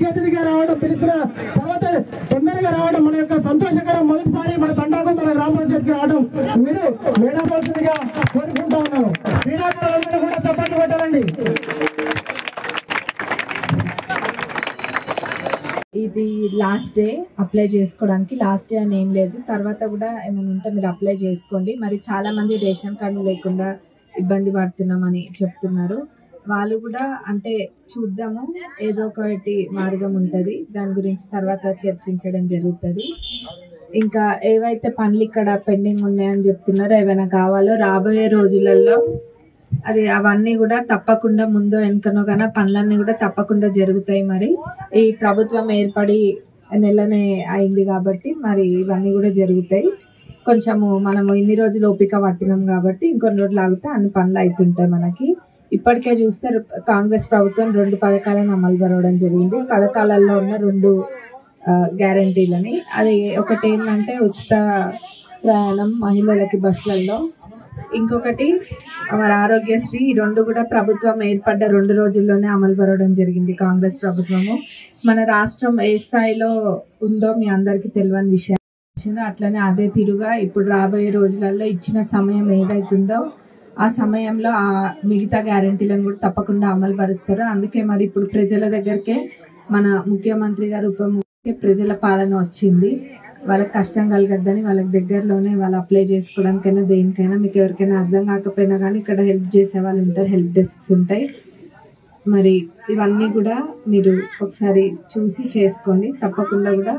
ముఖ్య అతిథిగా రావడం, పిలిచిన తర్వాత తొందరగా రావడం మన యొక్క సంతోషకరం. మొదటిసారి మన తండాకు మన గ్రామ పంచాయతీకి రావడం మీరు మేడాల్సిందిగా కోరుకుంటా ఉన్నాను. క్రీడాకారులందరూ కూడా చప్పట్లు కొట్టాలండి. ఇది లాస్ట్ డే అప్లై చేసుకోవడానికి. లాస్ట్ డే అని ఏం లేదు, తర్వాత కూడా ఏమైనా ఉంటే మీరు అప్లై చేసుకోండి. మరి చాలా మంది రేషన్ కార్డు లేకుండా ఇబ్బంది పడుతున్నామని చెప్తున్నారు. వాళ్ళు కూడా అంటే చూద్దాము, ఏదో ఒకటి మార్గం ఉంటుంది, దాని గురించి తర్వాత చర్చించడం జరుగుతుంది. ఇంకా ఏవైతే పనులు ఇక్కడ పెండింగ్ ఉన్నాయని చెప్తున్నారో, ఏమైనా కావాలో రాబోయే రోజులలో అవన్నీ కూడా తప్పకుండా ముందో వెనుకనో కానీ పనులన్నీ కూడా తప్పకుండా జరుగుతాయి. మరి ఈ ప్రభుత్వం ఏర్పడి నెలనే అయింది కాబట్టి మరి ఇవన్నీ కూడా జరుగుతాయి. కొంచెము మనము ఇన్ని రోజులు ఓపిక పట్టినాం కాబట్టి ఇంకొన్ని రోజులు ఆగితే అన్ని పనులు అవుతుంటాయి మనకి. ఇప్పటికే చూస్తే కాంగ్రెస్ ప్రభుత్వం 2 పథకాలను అమలు జరగడం జరిగింది. పథకాలలో ఉన్న 2 గ్యారంటీలని, అది ఒకటి ఏంటంటే ఉచిత ప్రయాణం మహిళలకి బస్సులలో, ఇంకొకటి మన ఆరోగ్యశ్రీ. ఈ 2 కూడా ప్రభుత్వం ఏర్పడ్డ 2 రోజుల్లోనే అమలు జరగడం జరిగింది కాంగ్రెస్ ప్రభుత్వము. మన రాష్ట్రం ఏ స్థాయిలో ఉందో మీ అందరికీ తెలియని విషయం. అట్లనే అదే తీరుగా ఇప్పుడు రాబోయే రోజులలో ఇచ్చిన సమయం ఏదైతుందో ఆ సమయంలో ఆ మిగతా గ్యారంటీలను కూడా తప్పకుండా అమలు పరుస్తారు. అందుకే మరి ఇప్పుడు ప్రజల దగ్గరకే మన ముఖ్యమంత్రి గారు ఉప ముఖ్యమంత్రి ప్రజల పాలన వచ్చింది. వాళ్ళకి కష్టం కలగద్దని వాళ్ళకి దగ్గరలోనే వాళ్ళు అప్లై చేసుకోవడానికైనా దేనికైనా, మీకు ఎవరికైనా అర్థం కాకపోయినా కానీ ఇక్కడ హెల్ప్ చేసే వాళ్ళు ఉంటారు, హెల్ప్ డెస్క్స్ ఉంటాయి. మరి ఇవన్నీ కూడా మీరు ఒకసారి చూసి చేసుకోండి. తప్పకుండా కూడా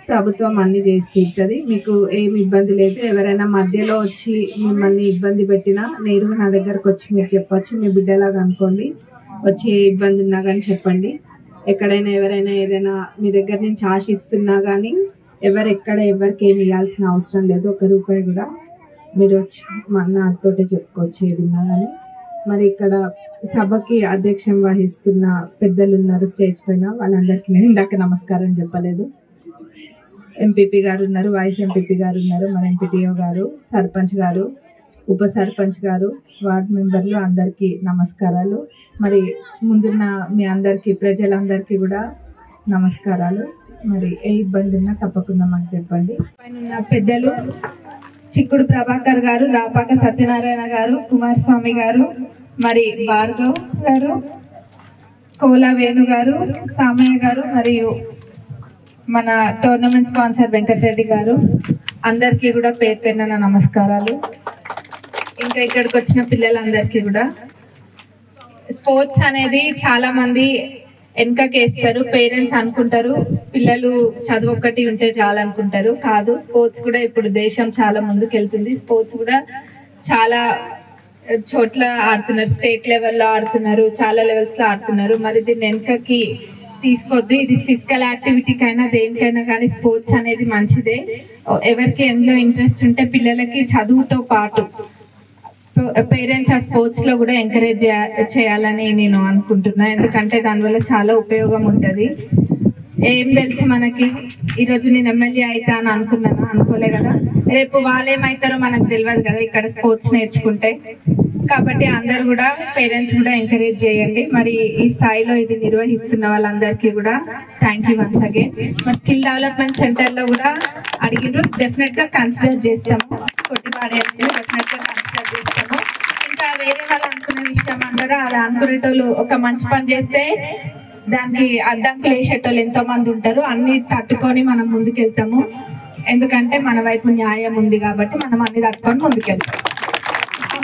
ప్రభుత్వం అన్ని చేసి తీరుతుంది, మీకు ఏమి ఇబ్బంది లేదు. ఎవరైనా మధ్యలో వచ్చి మిమ్మల్ని ఇబ్బంది పెట్టినా నేరుగా నా దగ్గరకు వచ్చి మీరు చెప్పొచ్చు. మీ బిడ్డలాగా అనుకోండి, వచ్చి ఏ ఇబ్బంది ఉన్నా కానీ చెప్పండి. ఎక్కడైనా ఎవరైనా ఏదైనా మీ దగ్గర నుంచి ఆశిస్తున్నా కానీ ఎవరికి ఏమి ఇవ్వాల్సిన అవసరం లేదు. 1 రూపాయి కూడా మీరు వచ్చి నాతోటే చెప్పుకోవచ్చు ఏది ఉన్నా కానీ. మరి ఇక్కడ సభకి అధ్యక్షం వహిస్తున్న పెద్దలు ఉన్నారు స్టేజ్ పైన, వాళ్ళందరికీ నేను ఇందాక నమస్కారం చెప్పలేదు. ఎంపీపీ గారు ఉన్నారు, వైస్ ఎంపీపీ గారు ఉన్నారు, మన ఎంపీటీఓ గారు, సర్పంచ్ గారు, ఉప సర్పంచ్ గారు, వార్డ్ మెంబర్లు అందరికీ నమస్కారాలు. మరి ముందున్న మీ అందరికీ ప్రజలందరికీ కూడా నమస్కారాలు. మరి ఏ ఇబ్బంది ఉన్నా తప్పకుండా మాకు చెప్పండి. పైన పెద్దలు చిక్కుడు ప్రభాకర్ గారు, రాపాక సత్యనారాయణ గారు, కుమారస్వామి గారు, మరి భార్గవ్ గారు, కోలా వేణు గారు, సామయ్య గారు, మరియు మన టోర్నమెంట్ స్పాన్సర్ వెంకటరెడ్డి గారు, అందరికీ కూడా పేరు పేరున నమస్కారాలు. ఇంకా ఇక్కడికి వచ్చిన పిల్లలందరికీ కూడా. స్పోర్ట్స్ అనేది చాలా మంది వెనకకేస్తారు, పేరెంట్స్ అనుకుంటారు పిల్లలు చదువు ఒక్కటి ఉంటే చాలా అనుకుంటారు. కాదు, స్పోర్ట్స్ కూడా ఇప్పుడు దేశం చాలా ముందుకు వెళ్తుంది. స్పోర్ట్స్ కూడా చాలా చోట్ల ఆడుతున్నారు, స్టేట్ లెవెల్లో ఆడుతున్నారు, చాలా లెవెల్స్ లో ఆడుతున్నారు. మరి దీన్ని వెనకకి తీసుకోవద్దు. ఇది ఫిజికల్ యాక్టివిటీకైనా దేనికైనా కానీ స్పోర్ట్స్ అనేది మంచిదే. ఎవరికి ఎందులో ఇంట్రెస్ట్ ఉంటే పిల్లలకి చదువుతో పాటు పేరెంట్స్ ఆ స్పోర్ట్స్ లో కూడా ఎంకరేజ్ చేయాలని నేను అనుకుంటున్నా. ఎందుకంటే దానివల్ల చాలా ఉపయోగం ఉంటుంది. ఏం తెలుసు మనకి, ఈరోజు నేను ఎమ్మెల్యే అవుతా అని అనుకున్నాను, అనుకోలే కదా. రేపు వాళ్ళేమవుతారో మనకు తెలియదు కదా ఇక్కడ స్పోర్ట్స్ నేర్చుకుంటే. కాబట్టి అందరు కూడా పేరెంట్స్ కూడా ఎంకరేజ్ చేయండి. మరి ఈ స్థాయిలో ఇది నిర్వహిస్తున్న వాళ్ళందరికీ కూడా థ్యాంక్ యూ వన్స్ అగైన్. మా స్కిల్ డెవలప్మెంట్ సెంటర్ లో కూడా అడిగినారు, డెఫినెట్ గా కన్సిడర్ చేస్తాము. కొట్టిపాడే డెఫినెట్ గా కన్సిడర్ చేస్తాము. ఇంకా వేరే వాళ్ళు అనుకున్న విషయం అందరూ అది అనుకునేటోళ్ళు ఒక మంచి పని చేస్తే దానికి అడ్డంకులు వేసేటోళ్ళు ఎంతో మంది ఉంటారు. అన్ని తట్టుకొని మనం ముందుకెళ్తాము. ఎందుకంటే మన వైపు న్యాయం ఉంది కాబట్టి మనం అన్ని తట్టుకొని ముందుకెళ్తాం.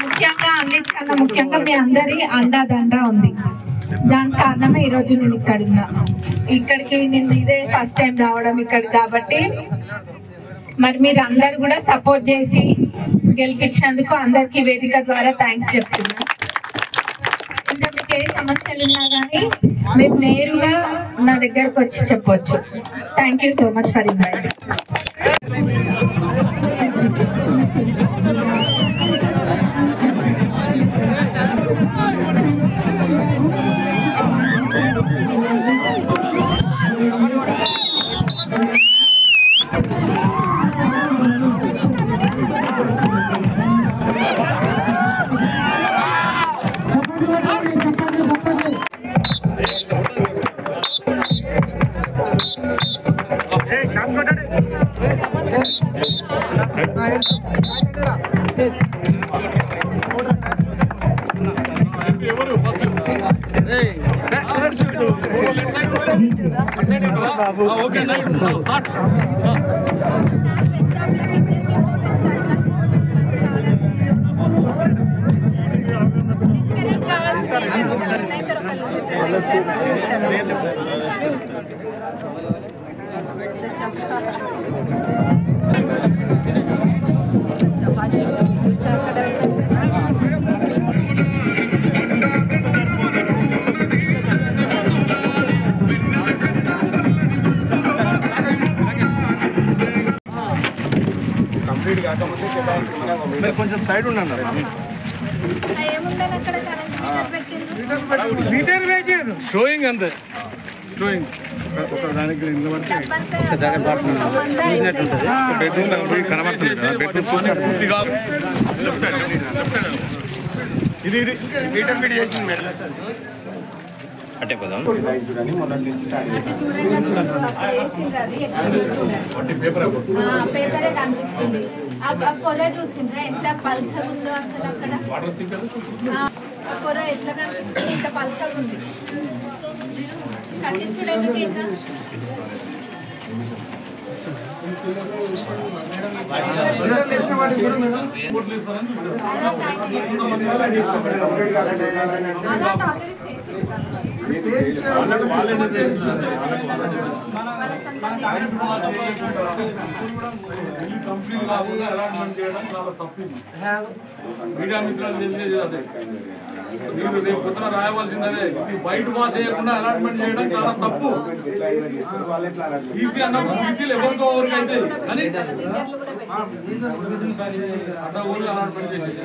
ముఖ్యంగా అన్నిటికన్నా ముఖ్యంగా మీ అందరి అండాదండ ఉంది. దాని కారణమే ఈరోజు నేను ఇక్కడ ఉన్నా. ఇక్కడికి నేను ఇదే ఫస్ట్ టైం రావడం ఇక్కడికి కాబట్టి మరి మీరు అందరు కూడా సపోర్ట్ చేసి గెలిపించినందుకు అందరికీ వేదిక ద్వారా థ్యాంక్స్ చెప్తున్నా. ఇంకా మీకు ఏ సమస్యలు ఉన్నా కానీ మీరు నేరుగా నా దగ్గరకు వచ్చి చెప్పవచ్చు. Thank you so much for inviting. కొంచెం సైడ్ ఉండండి షోయింగ్ అంతే షోయింగ్ దానికి ఇది ఇది ఇంటర్మీడియేషన్ అంటే పదం పేపరే కనిపిస్తుంది పొర చూసిండ్రా ఎంత పల్సగా ఉందో అసలు అక్కడ పొర ఎట్లా కనిపిస్తుంది ఇంత పల్సగా ఉంది కట్టించడానికి ఇంకా మీడియా మిత్రులు తెలిసేది అదే మీరు రేపు పొద్దున రాయవలసిందనే బయట పాస్ చేయకుండా అలాట్మెంట్ చేయడం చాలా తప్పు. ఈసీ అన్నప్పుడు ఈసీలు ఎవరికో ఎవరికి అయితే కానీ అంత ఊరు అలాట్మెంట్ చేసేది